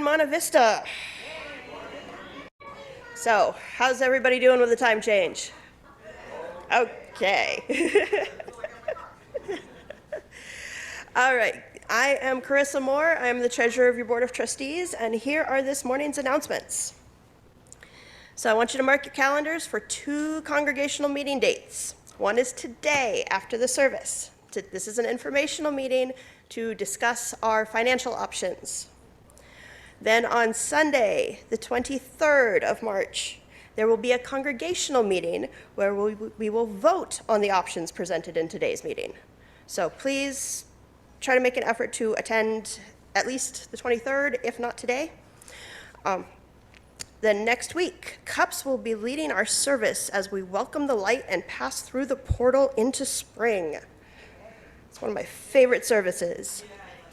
Monte Vista. So, how's everybody doing with the time change? Okay. All right. I am Carissa Moore. I am the treasurer of your Board of Trustees, and here are this morning's announcements. So I want you to mark your calendars for 2 congregational meeting dates. One is today after the service. This is an informational meeting to discuss our financial options. Then on Sunday, the 23rd of March, there will be a congregational meeting where we will vote on the options presented in today's meeting. So please try to make an effort to attend at least the 23rd, if not today. Then next week, CUPS will be leading our service as we welcome the light and pass through the portal into spring. It's one of my favorite services.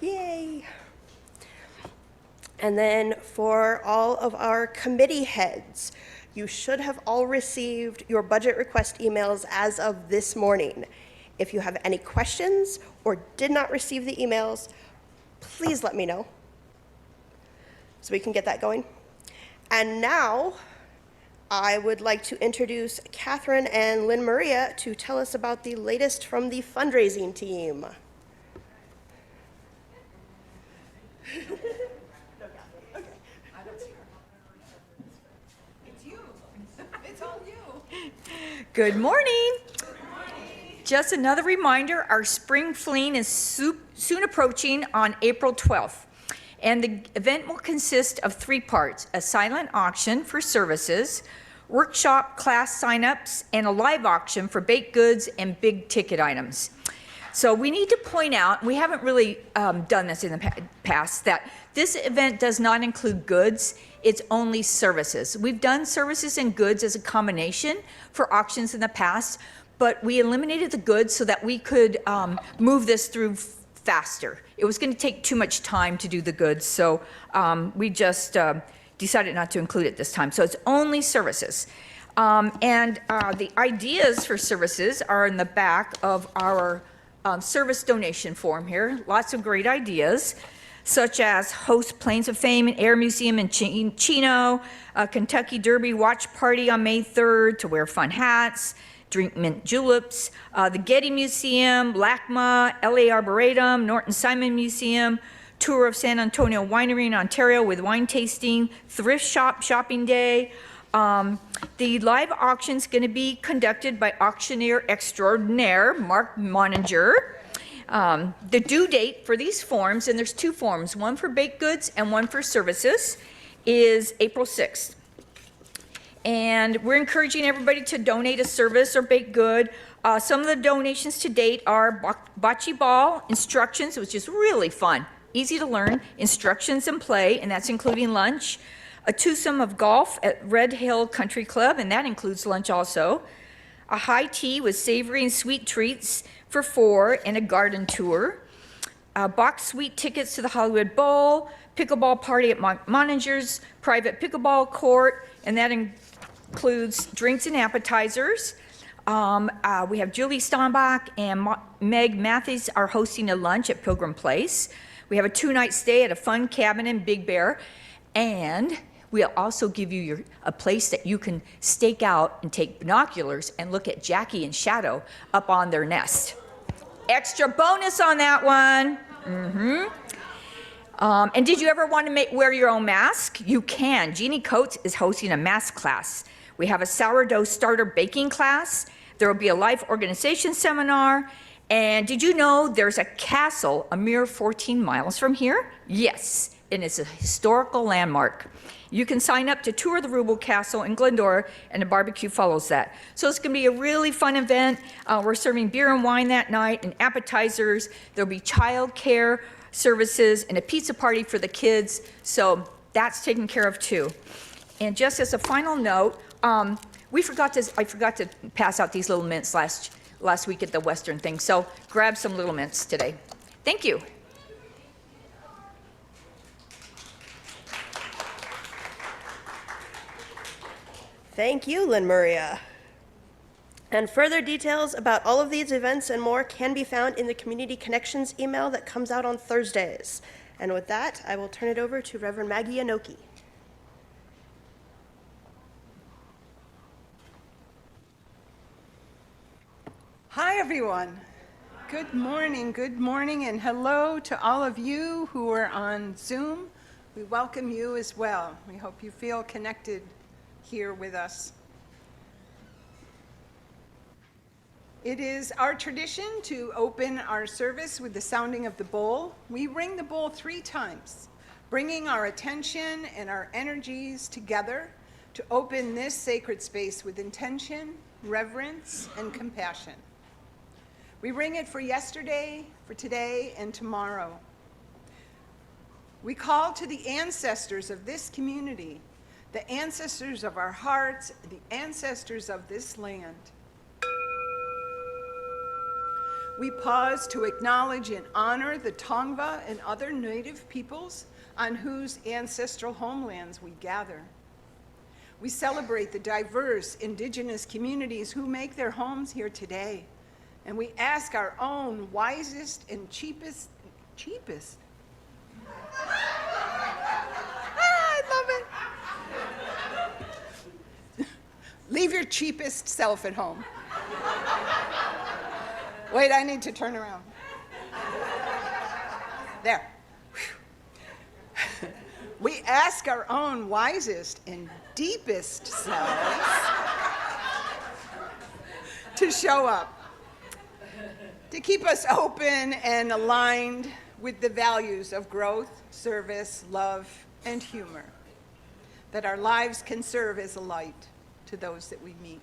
Yay! And then for all of our committee heads, you should have all received your budget request emails as of this morning. If you have any questions or did not receive the emails, please let me know so we can get that going. And now I would like to introduce Catherine and Lynn Maria to tell us about the latest from the fundraising team. Good morning. Just another reminder, our spring fling is soon approaching on April 12th. And the event will consist of 3 parts: a silent auction for services, workshop class signups, and a live auction for baked goods and big ticket items. So we need to point out, we haven't really done this in the past, that this event does not include goods, it's only services. We've done services and goods as a combination for auctions in the past, but we eliminated the goods so that we could move this through faster. It was going to take too much time to do the goods, so we just decided not to include it this time. So it's only services. The ideas for services are in the back of our service donation form here. Lots of great ideas. such as host Planes of Fame and Air Museum in Chino, a Kentucky Derby watch party on May 3rd to wear fun hats, drink mint juleps, the Getty Museum, LACMA, LA Arboretum, Norton Simon Museum, tour of San Antonio Winery in Ontario with wine tasting, thrift shop shopping day. The live auction's going to be conducted by auctioneer extraordinaire Mark Moninger. The due date for these forms, and there's two forms, one for baked goods and one for services, is April 6th. And we're encouraging everybody to donate a service or baked good. Some of the donations to date are bocce ball instructions, which is really fun, easy to learn, instructions and play, and that's including lunch. A twosome of golf at Red Hill Country Club, and that includes lunch also. A high tea with savory and sweet treats for 4, and a garden tour. Box suite tickets to the Hollywood Bowl, pickleball party at Moninger's private pickleball court, and that includes drinks and appetizers. We have Julie Steinbach and Meg Matthews are hosting a lunch at Pilgrim Place. We have a 2-night stay at a fun cabin in Big Bear, and we'll also give you a place that you can stake out and take binoculars and look at Jackie and Shadow up on their nest. Extra bonus on that one. And did you ever want to wear your own mask? You can. Jeannie Coates is hosting a mask class. We have a sourdough starter baking class. There will be a life organization seminar. And did you know there's a castle a mere 14 miles from here? Yes, and it's a historical landmark. You can sign up to tour the Rubel Castle in Glendora, and a barbecue follows that. So it's going to be a really fun event. We're serving beer and wine that night and appetizers. There'll be child care services and a pizza party for the kids. So that's taken care of too. And just as a final note, I forgot to pass out these little mints last week at the Western thing. So grab some little mints today. Thank you. Thank you, Lynn Maria. And further details about all of these events and more can be found in the Community Connections email that comes out on Thursdays. And with that, I will turn it over to Reverend Maggie Yenoki. Hi, everyone. Good morning, and hello to all of you who are on Zoom. We welcome you as well. We hope you feel connected here with us. It is our tradition to open our service with the sounding of the bowl. We ring the bowl 3 times, bringing our attention and our energies together to open this sacred space with intention, reverence, and compassion. We ring it for yesterday, for today, and tomorrow. We call to the ancestors of this community, the ancestors of our hearts, the ancestors of this land. We pause to acknowledge and honor the Tongva and other native peoples on whose ancestral homelands we gather. We celebrate the diverse indigenous communities who make their homes here today. And we ask our own wisest and cheapest. I love it. Leave your cheapest self at home. Wait, I need to turn around. There. We ask our own wisest and deepest selves to show up, to keep us open and aligned with the values of growth, service, love, and humor, that our lives can serve as a light to those that we meet.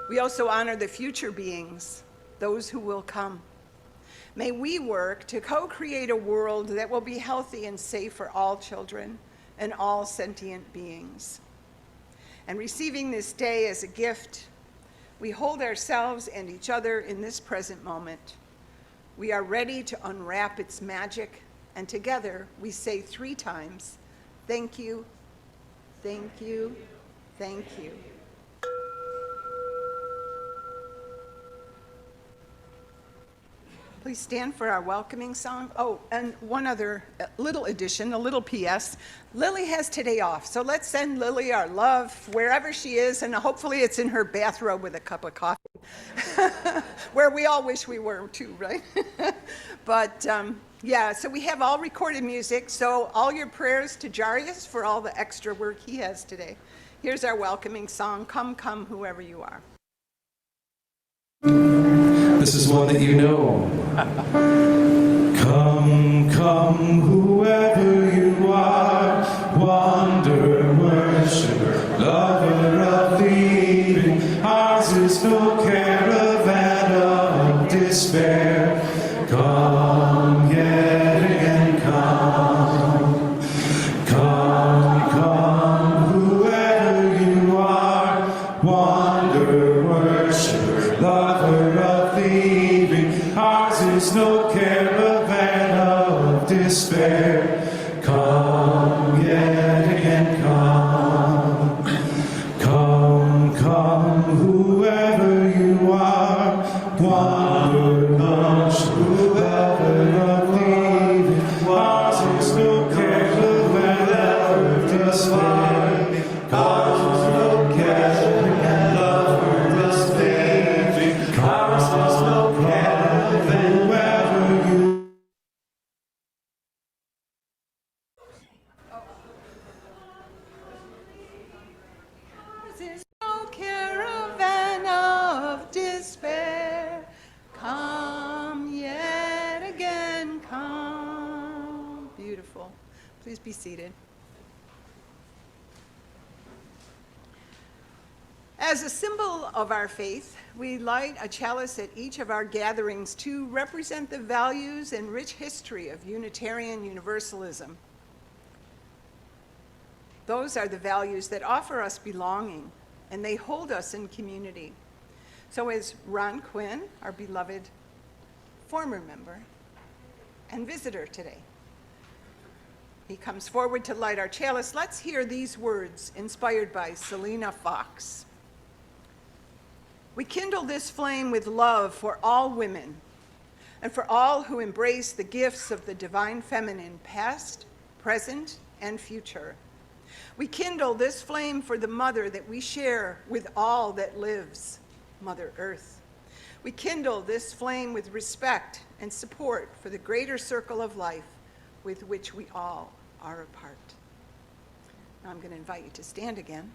We also honor the future beings, those who will come. May we work to co-create a world that will be healthy and safe for all children and all sentient beings. And receiving this day as a gift, we hold ourselves and each other in this present moment. We are ready to unwrap its magic, and together we say 3 times, thank you, thank you, thank you. Please stand for our welcoming song. Oh, and one other little addition, a little PS. Lily has today off, so let's send Lily our love wherever she is, and hopefully it's in her bathrobe with a cup of coffee, where we all wish we were too, right? But yeah, so we have all recorded music, so all your prayers to Jaryus for all the extra work he has today. Here's our welcoming song, Come, Come, Whoever You Are. This is one that you know. Come, come, whoever you are, wonder, worship, lover of the evening. Ours is no caravan of despair. Come, yet again, come. Come, come, whoever you are, wonder, worship, lover of the evening. Ours is no caravan of despair. Come, yet again, come. Come, come, whoever you are, wonder, worship, lover of the evening. Ours is no caravan of despair. Ours is no caravan of despair. Ours is no caravan, whoever you. There's no caravan of despair. Come yet again, come. Beautiful. Please be seated. As a symbol of our faith, we light a chalice at each of our gatherings to represent the values and rich history of Unitarian Universalism. Those are the values that offer us belonging, and they hold us in community. So as Ron Quinn, our beloved former member and visitor today, he comes forward to light our chalice, let's hear these words inspired by Selena Fox. We kindle this flame with love for all women and for all who embrace the gifts of the divine feminine, past, present, and future. We kindle this flame for the mother that we share with all that lives, Mother Earth. We kindle this flame with respect and support for the greater circle of life with which we all are a part. Now I'm going to invite you to stand again,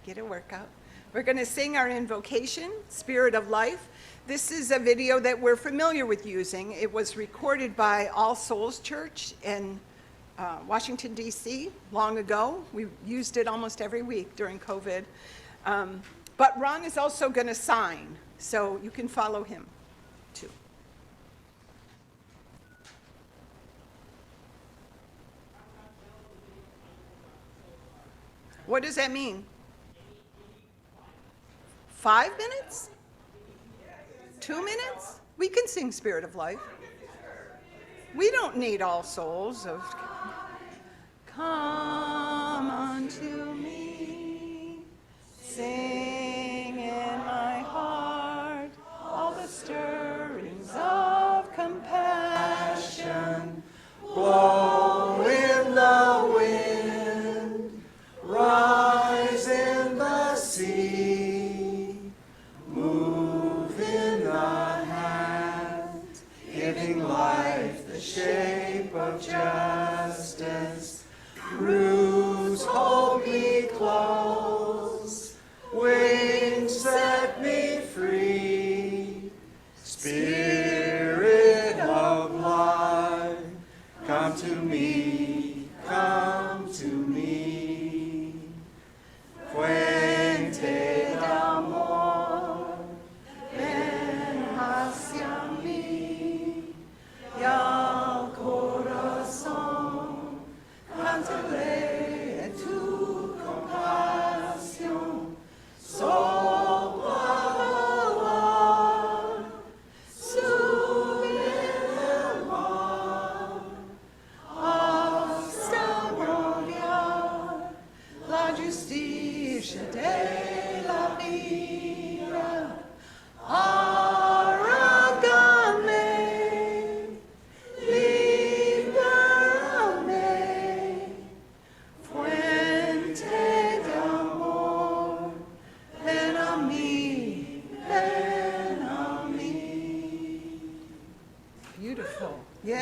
get a workout. We're going to sing our invocation, Spirit of Life. This is a video that we're familiar with using. It was recorded by All Souls Church in Washington, D.C. long ago. We used it almost every week during COVID. But Ron is also going to sign, so you can follow him too. What does that mean? 5 minutes? 2 minutes? We can sing Spirit of Life. We don't need all souls of come unto me, sing in my heart all the stirrings of compassion. Blow in the wind, rise in the sea, move in the hand, giving life the shape of justice. Roots hold me close, wings set me free. Spirit of life, come to me, come to me. Fuente de amor, ven hacia mí, y al corazón, cántale tu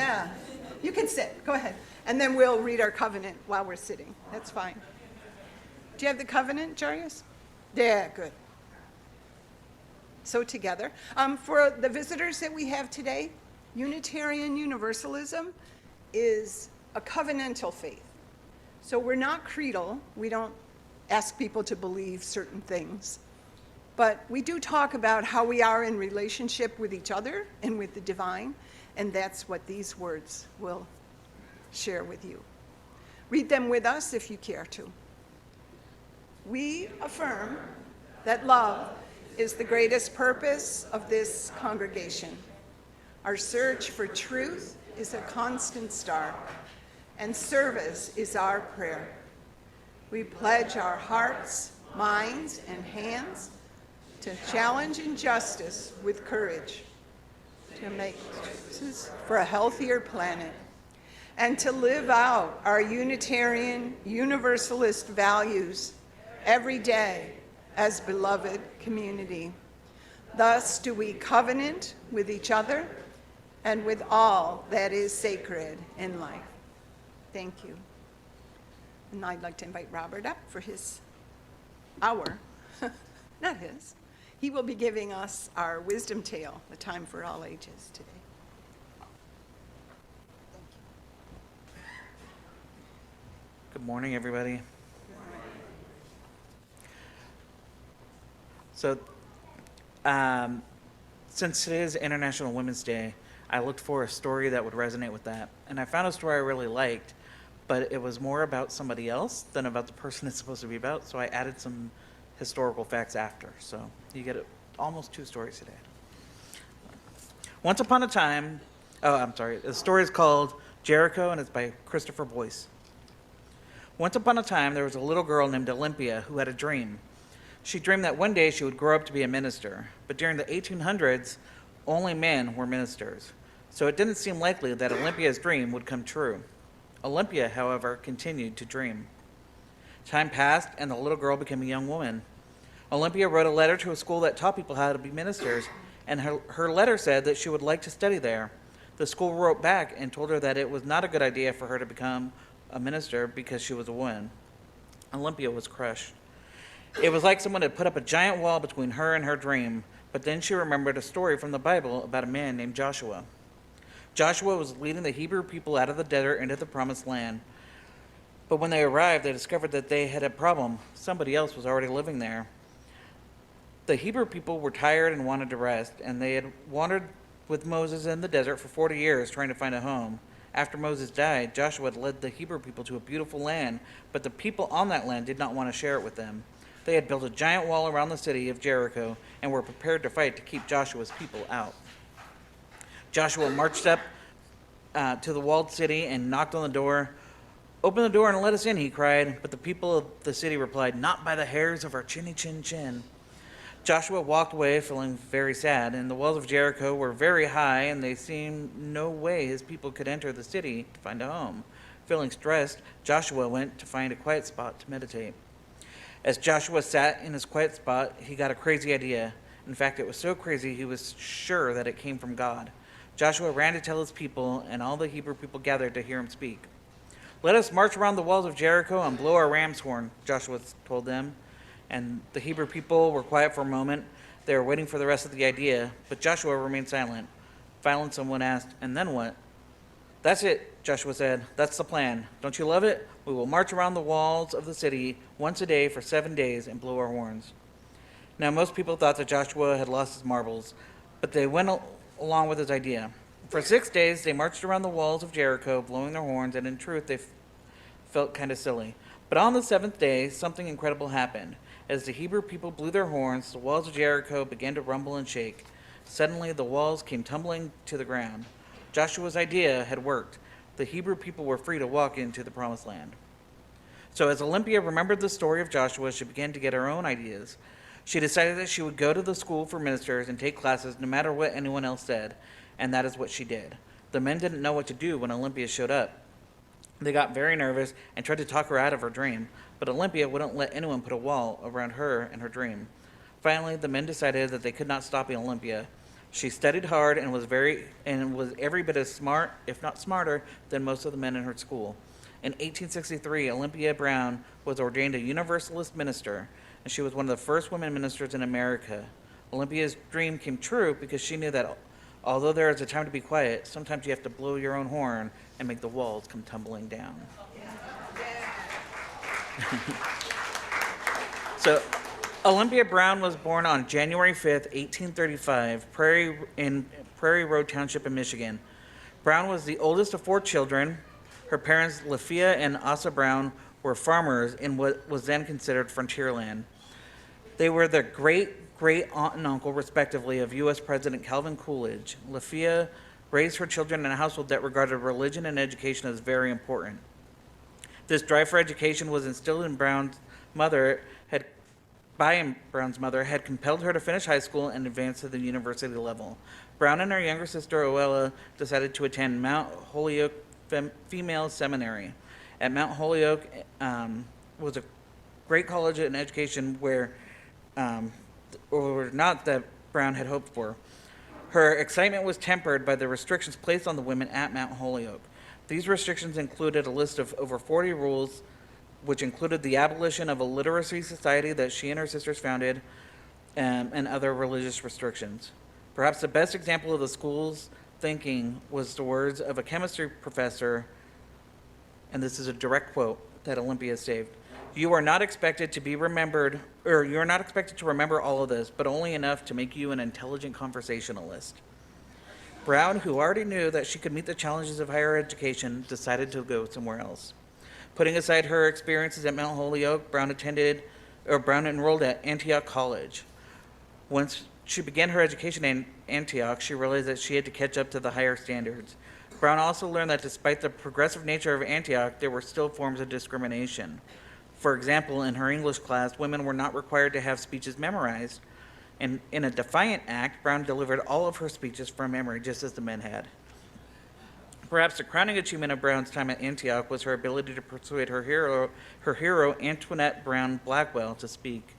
Yeah. You can sit. Go ahead. And then we'll read our covenant while we're sitting. That's fine. Do you have the covenant, Jaryus? Yeah, good. So together. For the visitors that we have today, Unitarian Universalism is a covenantal faith. So we're not creedal. We don't ask people to believe certain things. But we do talk about how we are in relationship with each other and with the divine, and that's what these words will share with you. Read them with us if you care to. We affirm that love is the greatest purpose of this congregation. Our search for truth is a constant star, and service is our prayer. We pledge our hearts, minds, and hands to challenge injustice with courage, to make choices for a healthier planet, and to live out our Unitarian Universalist values every day as beloved community. Thus do we covenant with each other and with all that is sacred in life. Thank you. And I'd like to invite Robert up for our, not his. He will be giving us our wisdom tale, A Time for All Ages, today. Good morning, everybody. So, since today is International Women's Day, I looked for a story that would resonate with that. And I found a story I really liked, but it was more about somebody else than about the person it's supposed to be about, so I added some historical facts after. So you get almost 2 stories today. Once upon a time, the story is called Jericho, and it's by Christopher Boyce. Once upon a time, there was a little girl named Olympia who had a dream. She dreamed that one day she would grow up to be a minister, but during the 1800s, only men were ministers, so it didn't seem likely that Olympia's dream would come true. Olympia, however, continued to dream. Time passed, and the little girl became a young woman. Olympia wrote a letter to a school that taught people how to be ministers, and her letter said that she would like to study there. The school wrote back and told her that it was not a good idea for her to become a minister because she was a woman. Olympia was crushed. It was like someone had put up a giant wall between her and her dream, but then she remembered a story from the Bible about a man named Joshua. Joshua was leading the Hebrew people out of the desert into the promised land. But when they arrived, they discovered that they had a problem. Somebody else was already living there. The Hebrew people were tired and wanted to rest, and they had wandered with Moses in the desert for 40 years trying to find a home. After Moses died, Joshua had led the Hebrew people to a beautiful land, but the people on that land did not want to share it with them. They had built a giant wall around the city of Jericho and were prepared to fight to keep Joshua's people out. Joshua marched up to the walled city and knocked on the door. "Open the door and let us in," he cried, but the people of the city replied, "Not by the hairs of our chinny chin chin." Joshua walked away feeling very sad, and the walls of Jericho were very high, and they seemed no way his people could enter the city to find a home. Feeling stressed, Joshua went to find a quiet spot to meditate. As Joshua sat in his quiet spot, he got a crazy idea. In fact, it was so crazy he was sure that it came from God. Joshua ran to tell his people, and all the Hebrew people gathered to hear him speak. "Let us march around the walls of Jericho and blow our ram's horn," Joshua told them. And the Hebrew people were quiet for a moment. They were waiting for the rest of the idea, but Joshua remained silent. Finally, someone asked, "And then what?" "That's it," Joshua said. "That's the plan. Don't you love it? We will march around the walls of the city once a day for 7 days and blow our horns." Now, most people thought that Joshua had lost his marbles, but they went along with his idea. For 6 days, they marched around the walls of Jericho, blowing their horns, and in truth, they felt kind of silly. But on the 7th day, something incredible happened. As the Hebrew people blew their horns, the walls of Jericho began to rumble and shake. Suddenly, the walls came tumbling to the ground. Joshua's idea had worked. The Hebrew people were free to walk into the promised land. So as Olympia remembered the story of Joshua, she began to get her own ideas. She decided that she would go to the school for ministers and take classes no matter what anyone else said, and that is what she did. The men didn't know what to do when Olympia showed up. They got very nervous and tried to talk her out of her dream, but Olympia wouldn't let anyone put a wall around her and her dream. Finally, the men decided that they could not stop Olympia. She studied hard and was every bit as smart, if not smarter, than most of the men in her school. In 1863, Olympia Brown was ordained a Universalist minister, and she was one of the first women ministers in America. Olympia's dream came true because she knew that although there is a time to be quiet, sometimes you have to blow your own horn and make the walls come tumbling down. So, Olympia Brown was born on January 5th, 1835, in Prairie Road Township in Michigan. Brown was the oldest of 4 children. Her parents, Lafia and Asa Brown, were farmers in what was then considered frontierland. They were the great-great-aunt and uncle, respectively, of U.S. President Calvin Coolidge. Lafia raised her children in a household that regarded religion and education as very important. This drive for education was instilled in Brown's mother, had compelled her to finish high school and advance to the university level. Brown and her younger sister, Oella, decided to attend Mount Holyoke Female Seminary. At Mount Holyoke was a great college and education where, or not that Brown had hoped for. Her excitement was tempered by the restrictions placed on the women at Mount Holyoke. These restrictions included a list of over 40 rules, which included the abolition of a literacy society that she and her sisters founded, and other religious restrictions. Perhaps the best example of the school's thinking was the words of a chemistry professor, and this is a direct quote that Olympia saved. You are not expected to be remembered, or you are not expected to remember all of this, but only enough to make you an intelligent conversationalist. Brown, who already knew that she could meet the challenges of higher education, decided to go somewhere else. Putting aside her experiences at Mount Holyoke, Brown enrolled at Antioch College. Once she began her education in Antioch, she realized that she had to catch up to the higher standards. Brown also learned that despite the progressive nature of Antioch, there were still forms of discrimination. For example, in her English class, women were not required to have speeches memorized, and in a defiant act, Brown delivered all of her speeches from memory, just as the men had. Perhaps the crowning achievement of Brown's time at Antioch was her ability to persuade her hero Antoinette Brown Blackwell, to speak.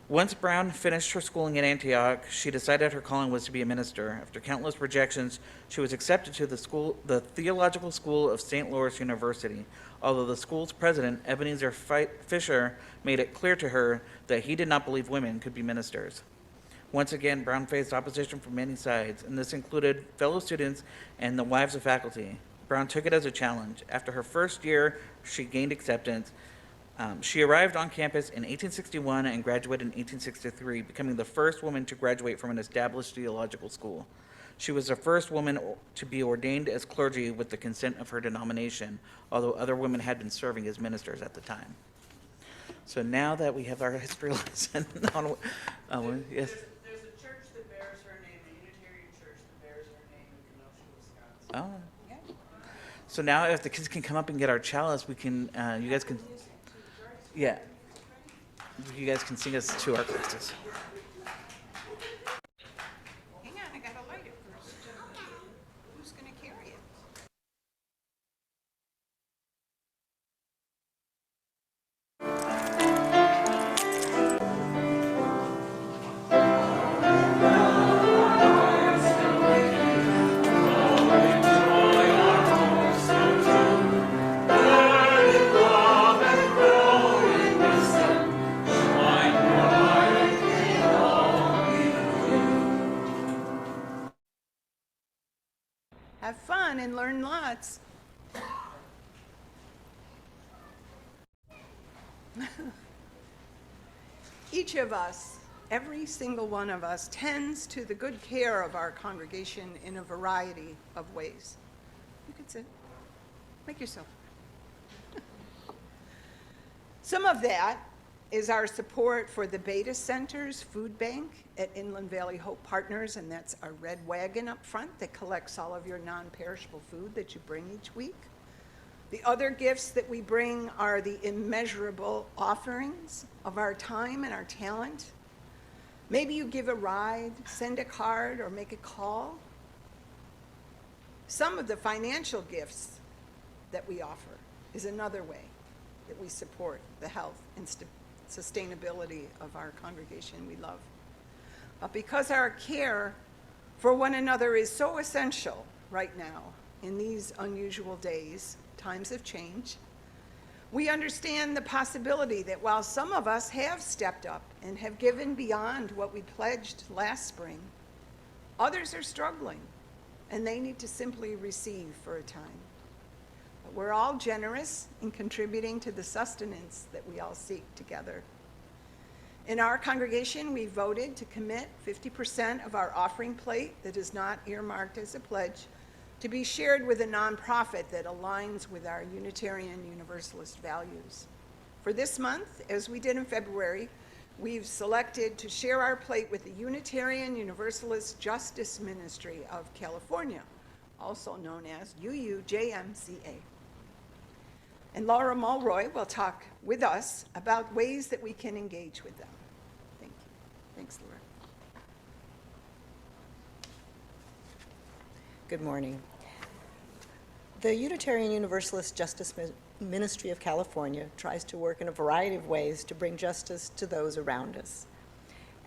Once Brown finished her schooling at Antioch, she decided her calling was to be a minister. After countless rejections, she was accepted to the Theological School of St. Louis University, although the school's president, Ebenezer Fisher, made it clear to her that he did not believe women could be ministers. Once again, Brown faced opposition from many sides, and this included fellow students and the wives of faculty. Brown took it as a challenge. After her first year, she gained acceptance. She arrived on campus in 1861 and graduated in 1863, becoming the first woman to graduate from an established theological school. She was the first woman to be ordained as clergy with the consent of her denomination, although other women had been serving as ministers at the time. So now that we have our history lesson on, yes. There's a church that bears her name, a Unitarian church that bears her name in Kenosha, Wisconsin. Oh. So now if the kids can come up and get our chalice, we can, you guys can, yeah. You guys can sing us to our classes. Hang on, I gotta light it first. Who's gonna carry it? Have fun and learn lots. Each of us, every single one of us, tends to the good care of our congregation in a variety of ways. You could sit. Make yourself. Some of that is our support for the Beta Center's food bank at Inland Valley Hope Partners, and that's a red wagon up front that collects all of your non-perishable food that you bring each week. The other gifts that we bring are the immeasurable offerings of our time and our talent. Maybe you give a ride, send a card, or make a call. Some of the financial gifts that we offer is another way that we support the health and sustainability of our congregation we love. But because our care for one another is so essential right now in these unusual days, times of change. We understand the possibility that while some of us have stepped up and have given beyond what we pledged last spring, others are struggling and they need to simply receive for a time. But we're all generous in contributing to the sustenance that we all seek together. In our congregation, we voted to commit 50% of our offering plate that is not earmarked as a pledge to be shared with a nonprofit that aligns with our Unitarian Universalist values. For this month, as we did in February, we've selected to share our plate with the Unitarian Universalist Justice Ministry of California, also known as UUJMCA. And Laura Mulroy will talk with us about ways that we can engage with them. Thank you. Thanks, Laura. Good morning. The Unitarian Universalist Justice Ministry of California tries to work in a variety of ways to bring justice to those around us.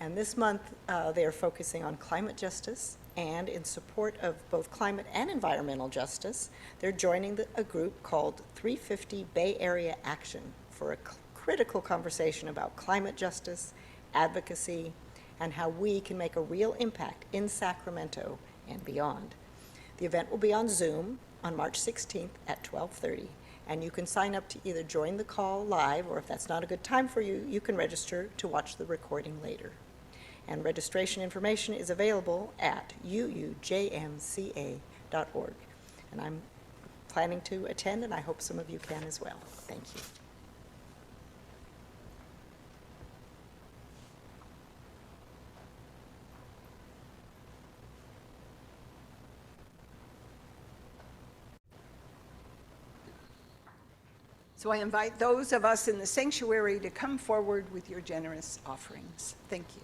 And this month, they are focusing on climate justice, and in support of both climate and environmental justice, they're joining a group called 350 Bay Area Action for a critical conversation about climate justice, advocacy, and how we can make a real impact in Sacramento and beyond. The event will be on Zoom on March 16th at 12:30, and you can sign up to either join the call live, or if that's not a good time for you, you can register to watch the recording later. And registration information is available at uujmca.org. And I'm planning to attend, and I hope some of you can as well. Thank you. So I invite those of us in the sanctuary to come forward with your generous offerings. Thank you.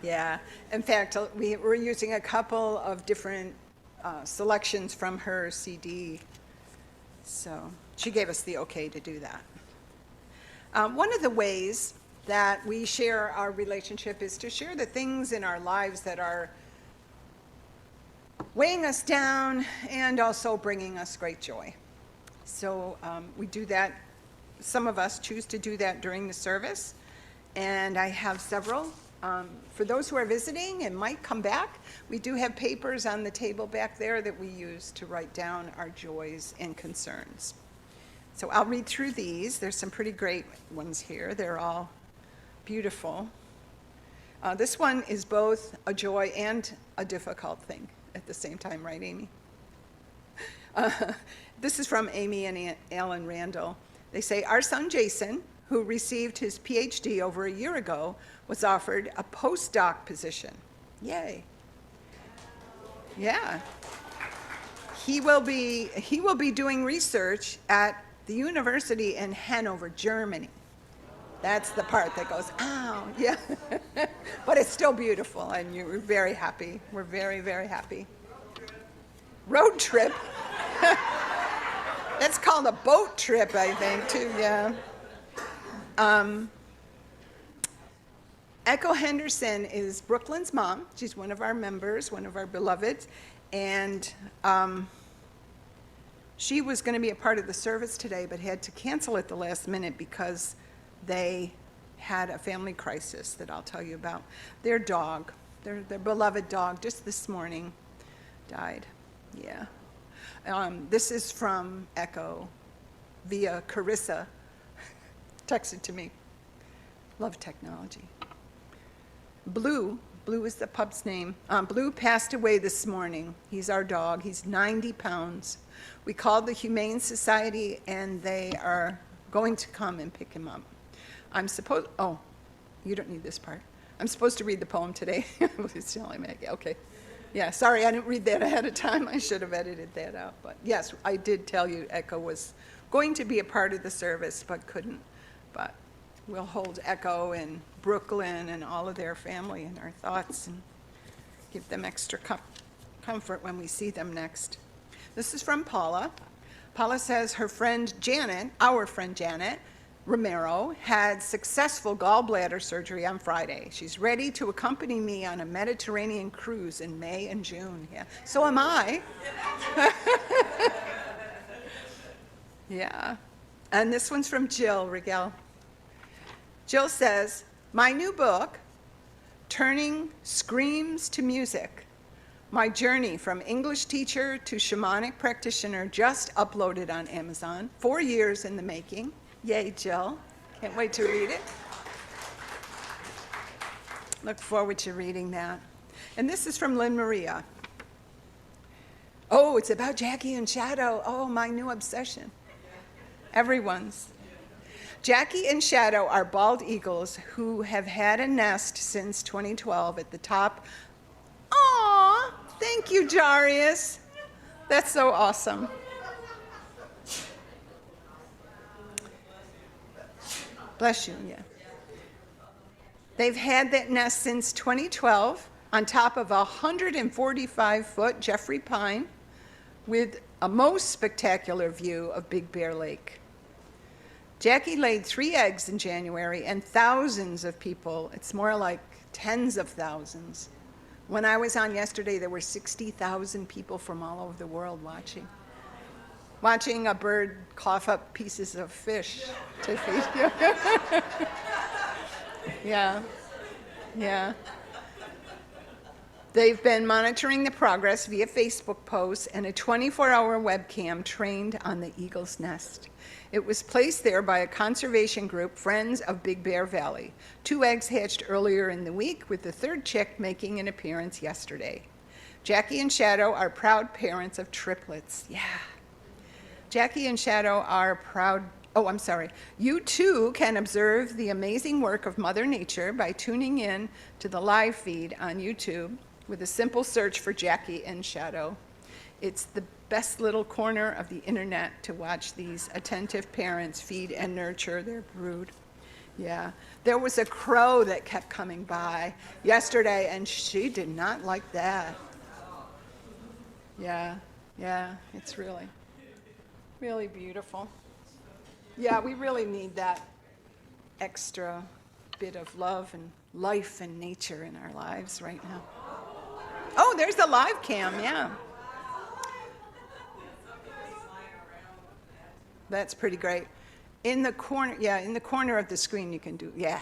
Yeah. In fact, we're using a couple of different selections from her CD. So she gave us the okay to do that. One of the ways that we share our relationship is to share the things in our lives that are weighing us down and also bringing us great joy. So we do that. Some of us choose to do that during the service, and I have several. For those who are visiting and might come back, we do have papers on the table back there that we use to write down our joys and concerns. So I'll read through these. There's some pretty great ones here. They're all beautiful. This one is both a joy and a difficult thing at the same time, right, Amy? This is from Amy and Alan Randall. They say, our son Jason, who received his PhD over a year ago, was offered a postdoc position. Yay. Yeah. He will be doing research at the university in Hanover, Germany. That's the part that goes, ow, yeah. But it's still beautiful, and we're very happy. We're very, very happy. Road trip. That's called a boat trip, I think, too, yeah. Echo Henderson is Brooklyn's mom. She's one of our members, one of our beloveds, and she was going to be a part of the service today, but had to cancel at the last minute because they had a family crisis that I'll tell you about. Their dog, their beloved dog, just this morning died. Yeah. This is from Echo via Carissa, texted to me. Love technology. Blue is the pup's name. Blue passed away this morning. He's our dog. He's 90 pounds. We called the Humane Society, and they are going to come and pick him up. Oh, you don't need this part. I'm supposed to read the poem today. It's telling me, okay. Yeah, sorry, I didn't read that ahead of time. I should have edited that out. But yes, I did tell you Echo was going to be a part of the service, but couldn't. But we'll hold Echo and Brooklyn and all of their family in our thoughts and give them extra comfort when we see them next. This is from Paula. Paula says her friend Janet, our friend Janet Romero, had successful gallbladder surgery on Friday. She's ready to accompany me on a Mediterranean cruise in May and June. Yeah, so am I. Yeah. And this one's from Jill Rigel. Jill says, my new book, Turning Screams to Music, my journey from English teacher to shamanic practitioner, just uploaded on Amazon. 4 years in the making. Yay, Jill. Can't wait to read it. Look forward to reading that. And this is from Lynn Maria. Oh, it's about Jackie and Shadow. Oh, my new obsession. Everyone's. Jackie and Shadow are bald eagles who have had a nest since 2012 at the top. Aw, thank you, Jaryus. That's so awesome. Bless you, yeah. They've had that nest since 2012 on top of a 145-foot Jeffrey pine with a most spectacular view of Big Bear Lake. Jackie laid 3 eggs in January, and thousands of people, it's more like tens of thousands. When I was on yesterday, there were 60,000 people from all over the world watching a bird cough up pieces of fish to feed. Yeah, yeah. They've been monitoring the progress via Facebook posts and a 24-hour webcam trained on the eagle's nest. It was placed there by a conservation group, Friends of Big Bear Valley. 2 eggs hatched earlier in the week, with the 3rd chick making an appearance yesterday. Jackie and Shadow are proud parents of triplets. Yeah. Jackie and Shadow are proud. Oh, I'm sorry. You too can observe the amazing work of Mother Nature by tuning in to the live feed on YouTube with a simple search for Jackie and Shadow. It's the best little corner of the internet to watch these attentive parents feed and nurture their brood. Yeah. There was a crow that kept coming by yesterday, and she did not like that. Yeah, yeah, it's really, really beautiful. Yeah, we really need that extra bit of love and life and nature in our lives right now. Oh, there's the live cam, yeah. That's pretty great. In the corner, yeah, in the corner of the screen you can do, yeah.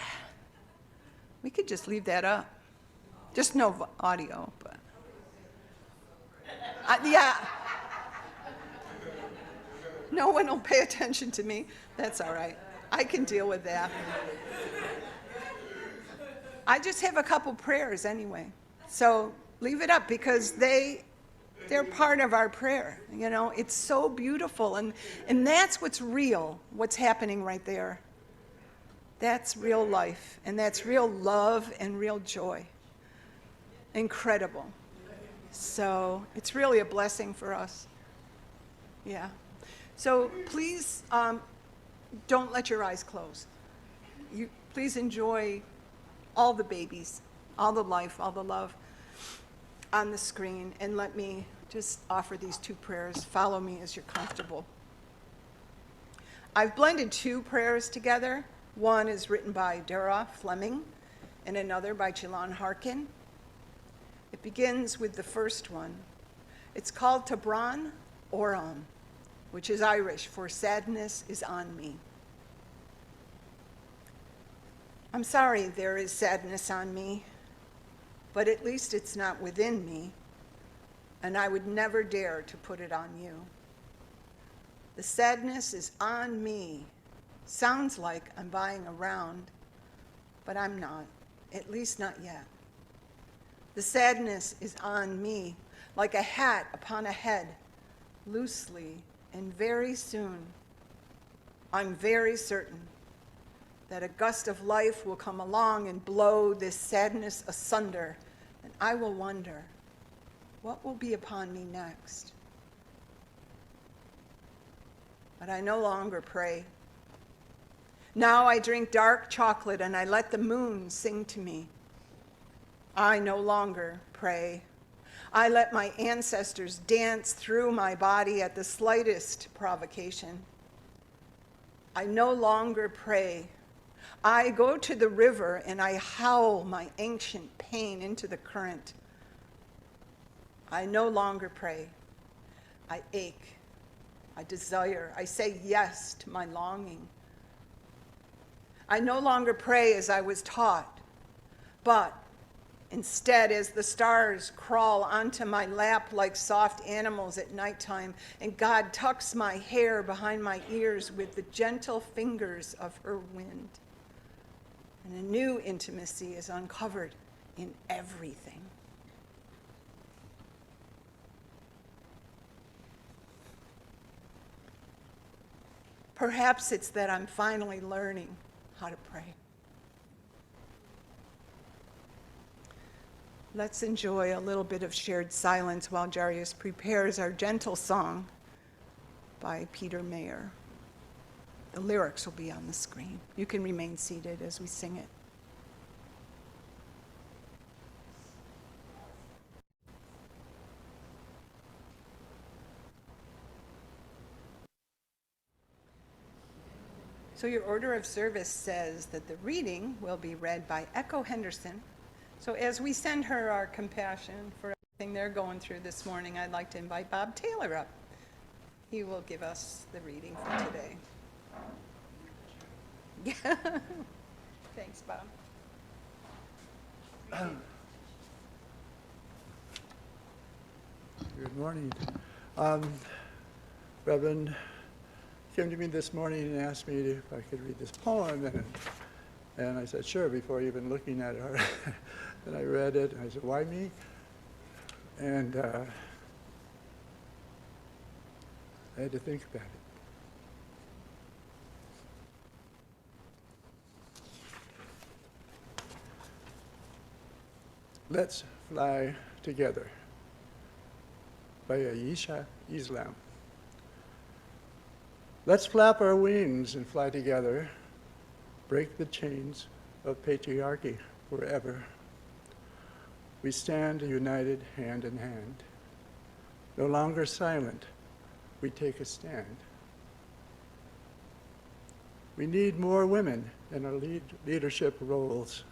We could just leave that up. Just no audio, but. Yeah. No one will pay attention to me. That's all right. I can deal with that. I just have a couple prayers anyway. So leave it up because they're part of our prayer. You know, it's so beautiful. And that's what's real, what's happening right there. That's real life. And that's real love and real joy. Incredible. So it's really a blessing for us. Yeah. So please don't let your eyes close. Please enjoy all the babies, all the life, all the love on the screen. And let me just offer these two prayers. Follow me as you're comfortable. I've blended two prayers together. One is written by Dara Fleming and another by Jilan Harkin. It begins with the first one. It's called Tabran Oram, which is Irish for sadness is on me. I'm sorry there is sadness on me, but at least it's not within me, and I would never dare to put it on you. The sadness is on me. Sounds like I'm buying a round, but I'm not, at least not yet. The sadness is on me, like a hat upon a head, loosely, and very soon, I'm very certain that a gust of life will come along and blow this sadness asunder, and I will wonder, what will be upon me next? But I no longer pray. Now I drink dark chocolate and I let the moon sing to me. I no longer pray. I let my ancestors dance through my body at the slightest provocation. I no longer pray. I go to the river and I howl my ancient pain into the current. I no longer pray. I ache. I desire. I say yes to my longing. I no longer pray as I was taught, but instead, as the stars crawl onto my lap like soft animals at nighttime, and God tucks my hair behind my ears with the gentle fingers of her wind. And a new intimacy is uncovered in everything. Perhaps it's that I'm finally learning how to pray. Let's enjoy a little bit of shared silence while Jaryus prepares our gentle song by Peter Mayer. The lyrics will be on the screen. You can remain seated as we sing it. So your order of service says that the reading will be read by Echo Henderson. So as we send her our compassion for everything they're going through this morning, I'd like to invite Bob Taylor up. He will give us the reading for today. Yeah. Thanks, Bob. Good morning. Reverend came to me this morning and asked me if I could read this poem, and I said, sure, before even looking at her. And I read it, and I said, why me? And I had to think about it. Let's Fly Together by Aisha Islam. Let's flap our wings and fly together break the chains of patriarchy forever. We stand united hand in hand. No longer silent, we take a stand. We need more women in our leadership roles.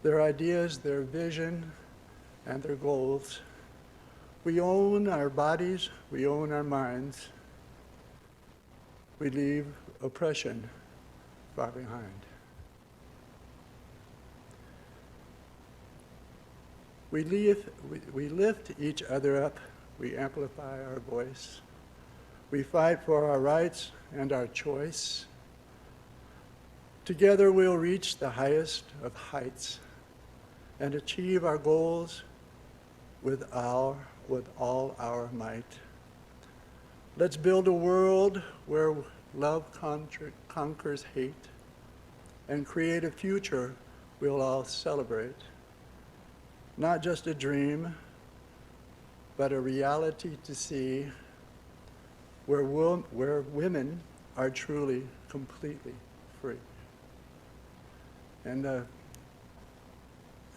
Their ideas, their vision, and their goals. We own our bodies, we own our minds. We leave oppression far behind. We lift each other up, we amplify our voice. We fight for our rights and our choice. Together we'll reach the highest of heights and achieve our goals with all our might. Let's build a world where love conquers hate and create a future we'll all celebrate. Not just a dream, but a reality to see where women are truly, completely free. And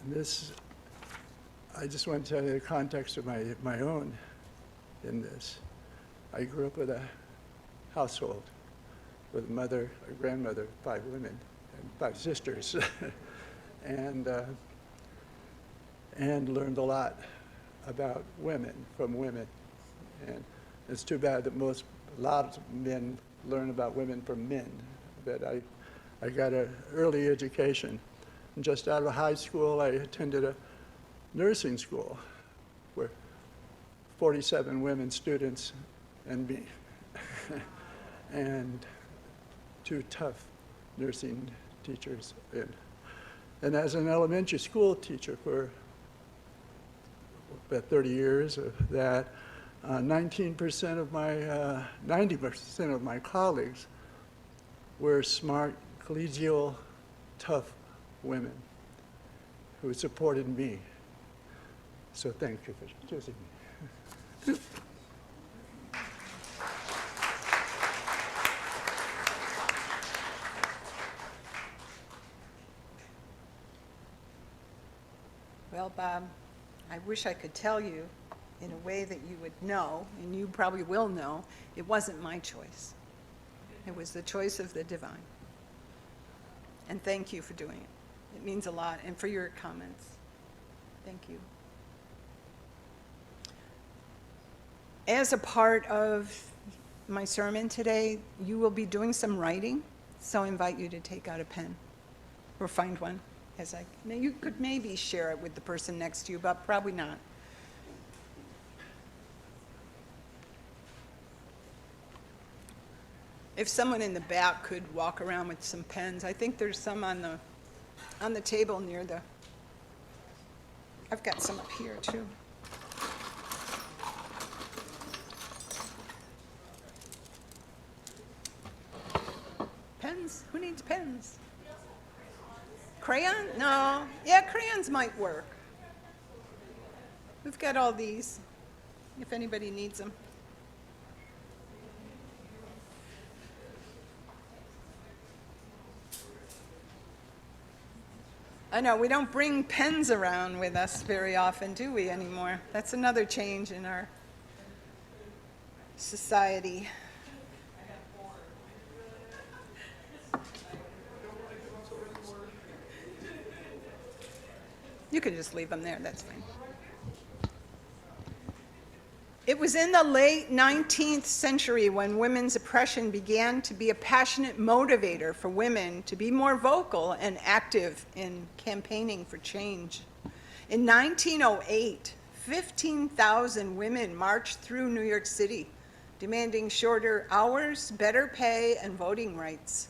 this, I just want to tell you the context of my own in this. I grew up with a household with a mother, a grandmother, 5 women, and 5 sisters, and learned a lot about women from women. And it's too bad that a lot of men learn about women from men, but I got an early education. And just out of high school, I attended a nursing school where 47 women students and me, and 2 tough nursing teachers. And as an elementary school teacher for about 30 years of that, 90% of my colleagues were smart, collegial, tough women who supported me. So thank you for choosing me. Well, Bob, I wish I could tell you in a way that you would know, and you probably will know, it wasn't my choice. It was the choice of the divine. And thank you for doing it. It means a lot, and for your comments. Thank you. As a part of my sermon today, you will be doing some writing, so I invite you to take out a pen or find one. You could maybe share it with the person next to you, but probably not. If someone in the back could walk around with some pens, I think there's some on the table near the, I've got some up here too. Pens? Who needs pens? Crayon? No. Yeah, crayons might work. We've got all these, if anybody needs them. I know, we don't bring pens around with us very often, do we, anymore? That's another change in our society. You can just leave them there, that's fine. It was in the late 19th century when women's oppression began to be a passionate motivator for women to be more vocal and active in campaigning for change. In 1908, 15,000 women marched through New York City, demanding shorter hours, better pay, and voting rights.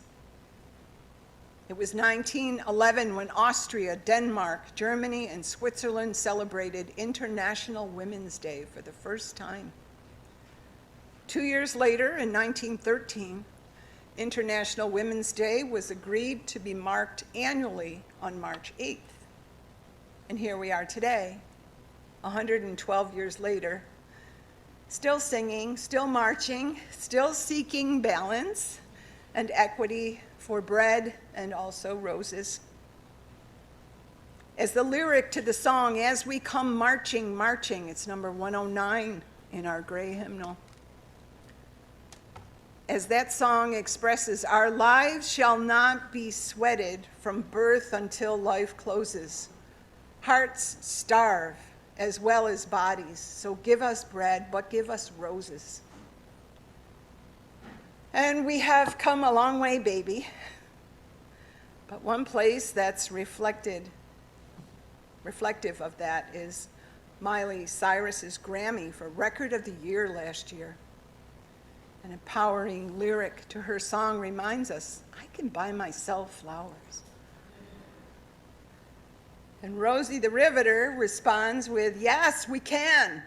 It was 1911 when Austria, Denmark, Germany, and Switzerland celebrated International Women's Day for the first time. 2 years later, in 1913, International Women's Day was agreed to be marked annually on March 8th. And here we are today, 112 years later, still singing, still marching, still seeking balance and equity for bread and also roses. As the lyric to the song, As We Come Marching, Marching, it's number 109 in our gray hymnal. As that song expresses, our lives shall not be sweated from birth until life closes. Hearts starve as well as bodies, so give us bread, but give us roses. And we have come a long way, baby. But one place that's reflective of that is Miley Cyrus's Grammy for Record of the Year last year. An empowering lyric to her song reminds us, I can buy myself flowers. And Rosie the Riveter responds with, yes, we can.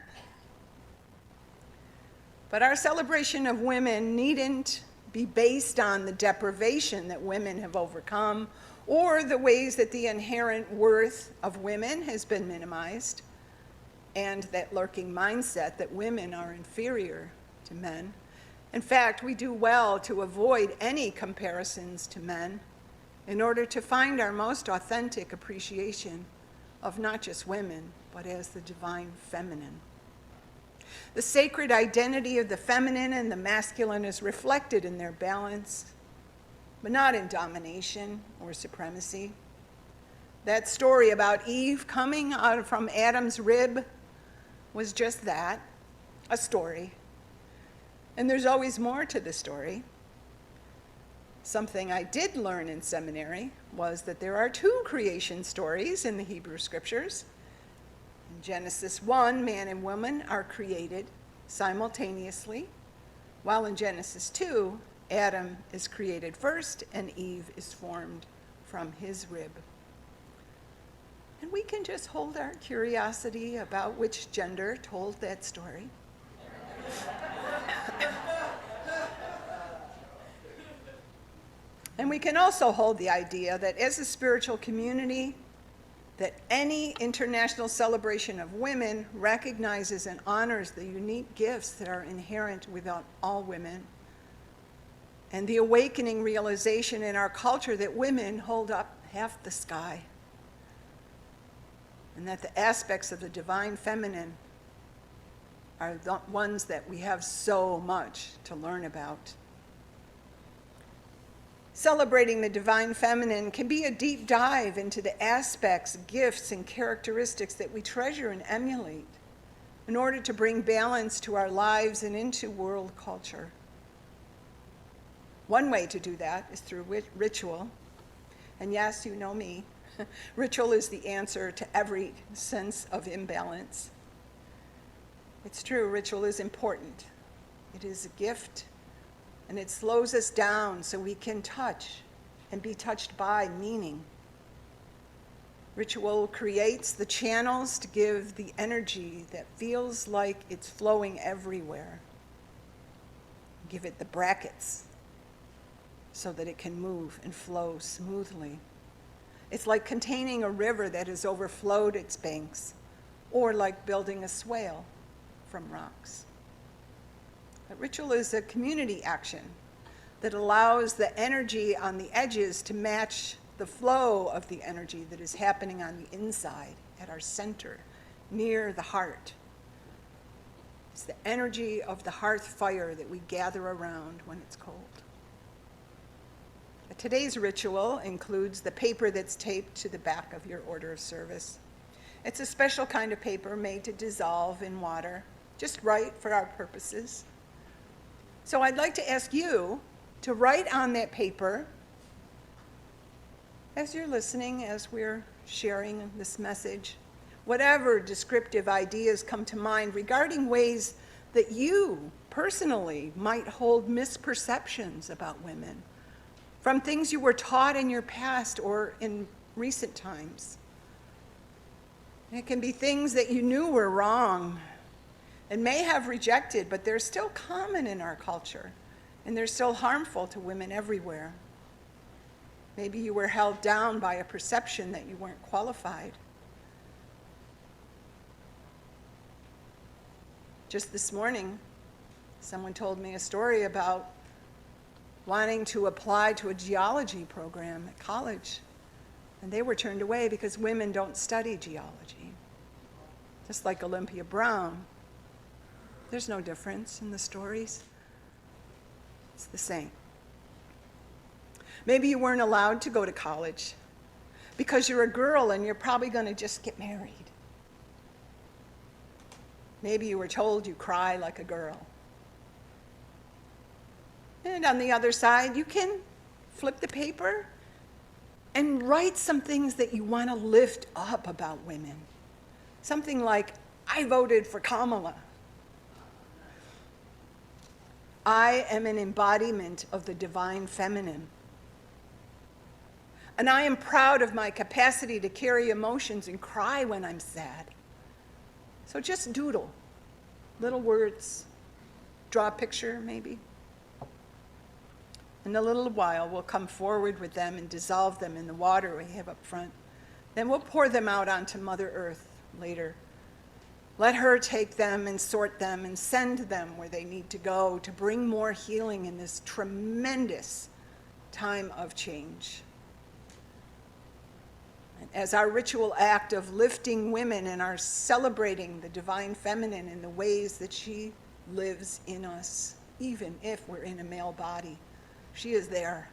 But our celebration of women needn't be based on the deprivation that women have overcome or the ways that the inherent worth of women has been minimized and that lurking mindset that women are inferior to men. In fact, we do well to avoid any comparisons to men in order to find our most authentic appreciation of not just women, but as the divine feminine. The sacred identity of the feminine and the masculine is reflected in their balance, but not in domination or supremacy. That story about Eve coming out from Adam's rib was just that, a story. And there's always more to the story. Something I did learn in seminary was that there are two creation stories in the Hebrew Scriptures. In Genesis 1, man and woman are created simultaneously, while in Genesis 2, Adam is created first and Eve is formed from his rib. And we can just hold our curiosity about which gender told that story. And we can also hold the idea that as a spiritual community, that any international celebration of women recognizes and honors the unique gifts that are inherent within all women, and the awakening realization in our culture that women hold up half the sky, and that the aspects of the divine feminine are the ones that we have so much to learn about. Celebrating the divine feminine can be a deep dive into the aspects, gifts, and characteristics that we treasure and emulate in order to bring balance to our lives and into world culture. One way to do that is through ritual. And yes, you know me. Ritual is the answer to every sense of imbalance. It's true, ritual is important. It is a gift. And it slows us down so we can touch and be touched by meaning. Ritual creates the channels to give the energy that feels like it's flowing everywhere. Give it the brackets so that it can move and flow smoothly. It's like containing a river that has overflowed its banks, or like building a swale from rocks. But ritual is a community action that allows the energy on the edges to match the flow of the energy that is happening on the inside, at our center, near the heart. It's the energy of the hearth fire that we gather around when it's cold. Today's ritual includes the paper that's taped to the back of your order of service. It's a special kind of paper made to dissolve in water, just right for our purposes. So I'd like to ask you to write on that paper, as you're listening, as we're sharing this message, whatever descriptive ideas come to mind regarding ways that you personally might hold misperceptions about women from things you were taught in your past or in recent times. It can be things that you knew were wrong and may have rejected, but they're still common in our culture, and they're still harmful to women everywhere. Maybe you were held down by a perception that you weren't qualified. Just this morning, someone told me a story about wanting to apply to a geology program at college, and they were turned away because women don't study geology. Just like Olympia Brown, there's no difference in the stories. It's the same. Maybe you weren't allowed to go to college because you're a girl and you're probably going to just get married. Maybe you were told you cry like a girl. And on the other side, you can flip the paper and write some things that you want to lift up about women. Something like, I voted for Kamala. I am an embodiment of the divine feminine. And I am proud of my capacity to carry emotions and cry when I'm sad. So just doodle, little words, draw a picture maybe. In a little while, we'll come forward with them and dissolve them in the water we have up front. Then we'll pour them out onto Mother Earth later. Let her take them and sort them and send them where they need to go to bring more healing in this tremendous time of change. And as our ritual act of lifting women and our celebrating the divine feminine in the ways that she lives in us, even if we're in a male body, she is there.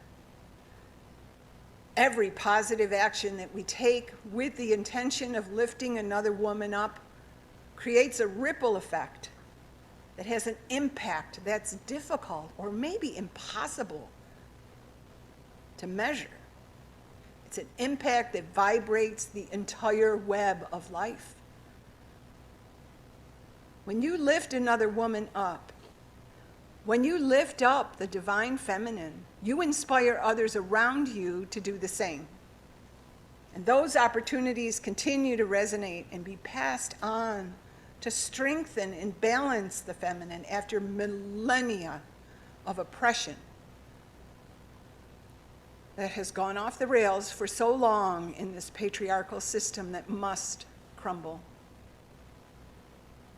Every positive action that we take with the intention of lifting another woman up creates a ripple effect that has an impact that's difficult or maybe impossible to measure. It's an impact that vibrates the entire web of life. When you lift another woman up, when you lift up the divine feminine, you inspire others around you to do the same. And those opportunities continue to resonate and be passed on to strengthen and balance the feminine after millennia of oppression that has gone off the rails for so long in this patriarchal system that must crumble.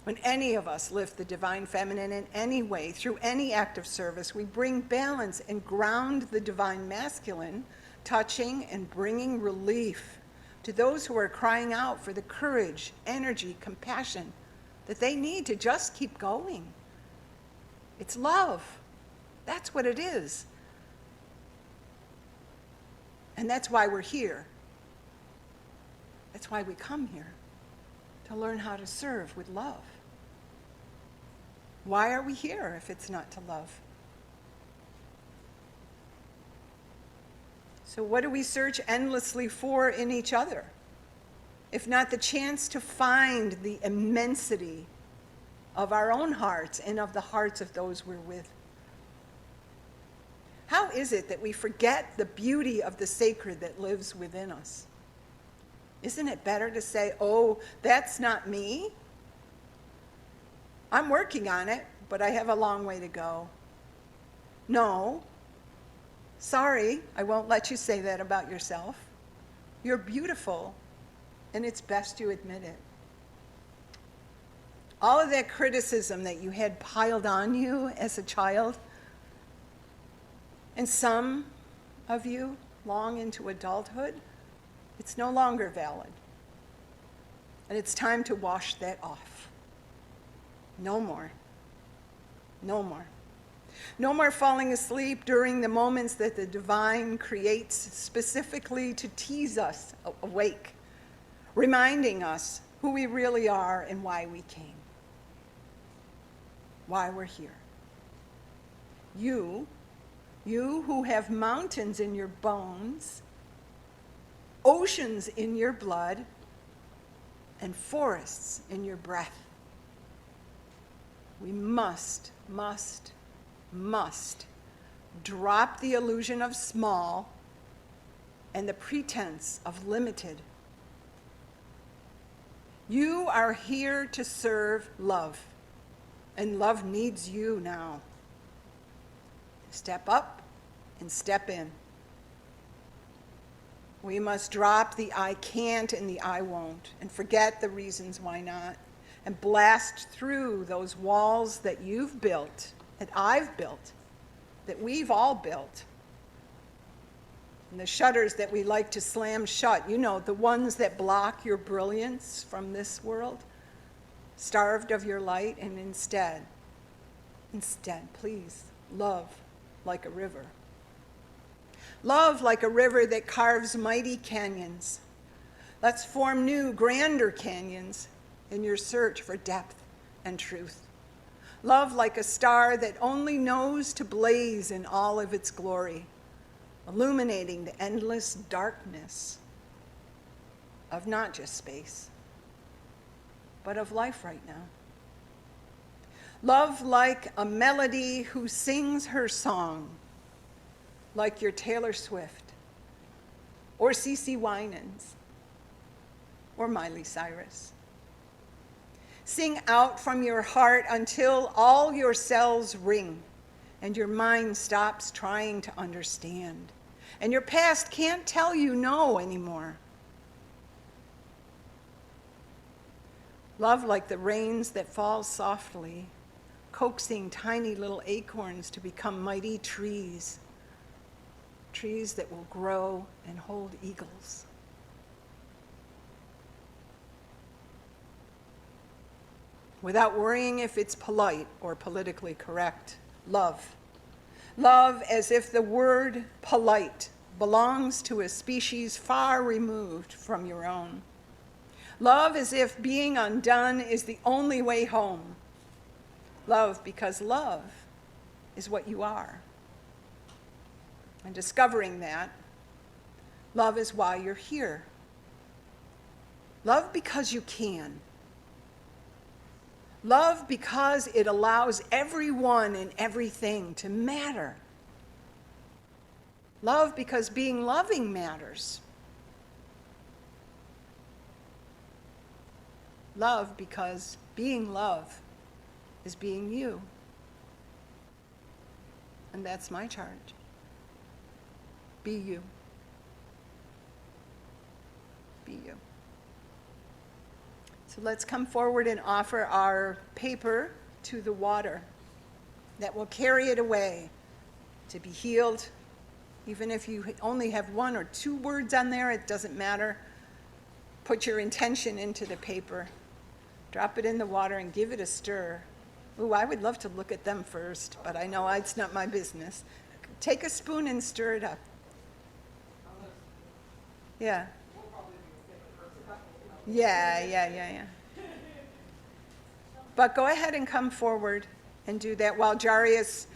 When any of us lift the divine feminine in any way, through any act of service, we bring balance and ground the divine masculine, touching and bringing relief to those who are crying out for the courage, energy, compassion that they need to just keep going. It's love. That's what it is. And that's why we're here. That's why we come here, to learn how to serve with love. Why are we here if it's not to love? So what do we search endlessly for in each other, if not the chance to find the immensity of our own hearts and of the hearts of those we're with? How is it that we forget the beauty of the sacred that lives within us? Isn't it better to say, oh, that's not me? I'm working on it, but I have a long way to go. No. Sorry, I won't let you say that about yourself. You're beautiful, and it's best you admit it. All of that criticism that you had piled on you as a child, and some of you long into adulthood, it's no longer valid. And it's time to wash that off. No more. No more. No more falling asleep during the moments that the divine creates specifically to tease us awake, reminding us who we really are and why we came, why we're here. You who have mountains in your bones, oceans in your blood, and forests in your breath. We must drop the illusion of small and the pretense of limited. You are here to serve love, and love needs you now. Step up and step in. We must drop the I can't and the I won't, and forget the reasons why not, and blast through those walls that you've built, that I've built, that we've all built. And the shutters that we like to slam shut, you know, the ones that block your brilliance from this world, starved of your light, and instead, please, love like a river. Love like a river that carves mighty canyons. Let's form new, grander canyons in your search for depth and truth. Love like a star that only knows to blaze in all of its glory, illuminating the endless darkness of not just space, but of life right now. Love like a melody who sings her song, like your Taylor Swift, or CeCe Winans, or Miley Cyrus. Sing out from your heart until all your cells ring and your mind stops trying to understand, and your past can't tell you no anymore. Love like the rains that fall softly, coaxing tiny little acorns to become mighty trees, trees that will grow and hold eagles. Without worrying if it's polite or politically correct. Love. Love as if the word polite belongs to a species far removed from your own. Love as if being undone is the only way home. Love because love is what you are. And discovering that, love is why you're here. Love because you can. Love because it allows everyone and everything to matter. Love because being loving matters. Love because being love is being you. And that's my charge. Be you. Be you. So let's come forward and offer our paper to the water that will carry it away to be healed. Even if you only have 1 or 2 words on there, it doesn't matter. Put your intention into the paper. Drop it in the water and give it a stir. Ooh, I would love to look at them first, but I know it's not my business. Take a spoon and stir it up. Yeah. Yeah. But go ahead and come forward and do that while Jaryus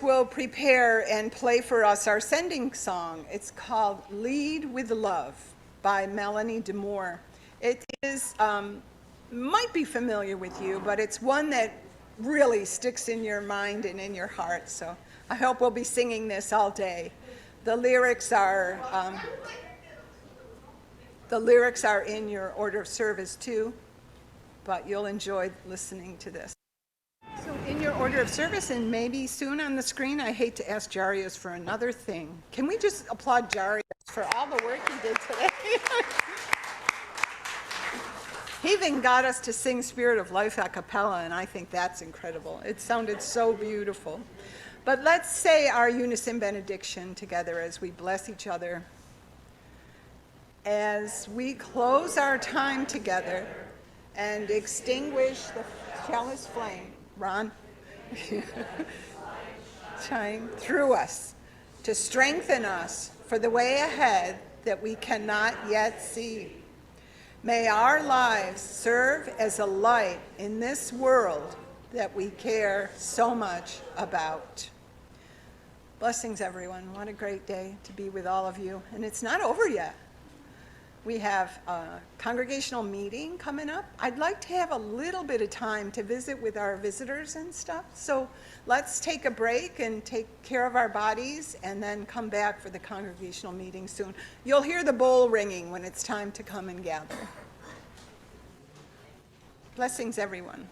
will prepare and play for us our sending song. It's called Lead with Love by Melanie DeMoore. It is, might be familiar with you, but it's one that really sticks in your mind and in your heart. So I hope we'll be singing this all day. The lyrics are in your order of service too, but you'll enjoy listening to this. So in your order of service, and maybe soon on the screen, I hate to ask Jaryus for another thing. Can we just applaud Jaryus for all the work he did today? He even got us to sing Spirit of Life a cappella, and I think that's incredible. It sounded so beautiful. But let's say our unison benediction together as we bless each other. As we close our time together and extinguish the chalice flame, Ron, shine through us to strengthen us for the way ahead that we cannot yet see. May our lives serve as a light in this world that we care so much about. Blessings, everyone. What a great day to be with all of you. And it's not over yet. We have a congregational meeting coming up. I'd like to have a little bit of time to visit with our visitors and stuff. So let's take a break and take care of our bodies and then come back for the congregational meeting soon. You'll hear the bowl ringing when it's time to come and gather. Blessings, everyone.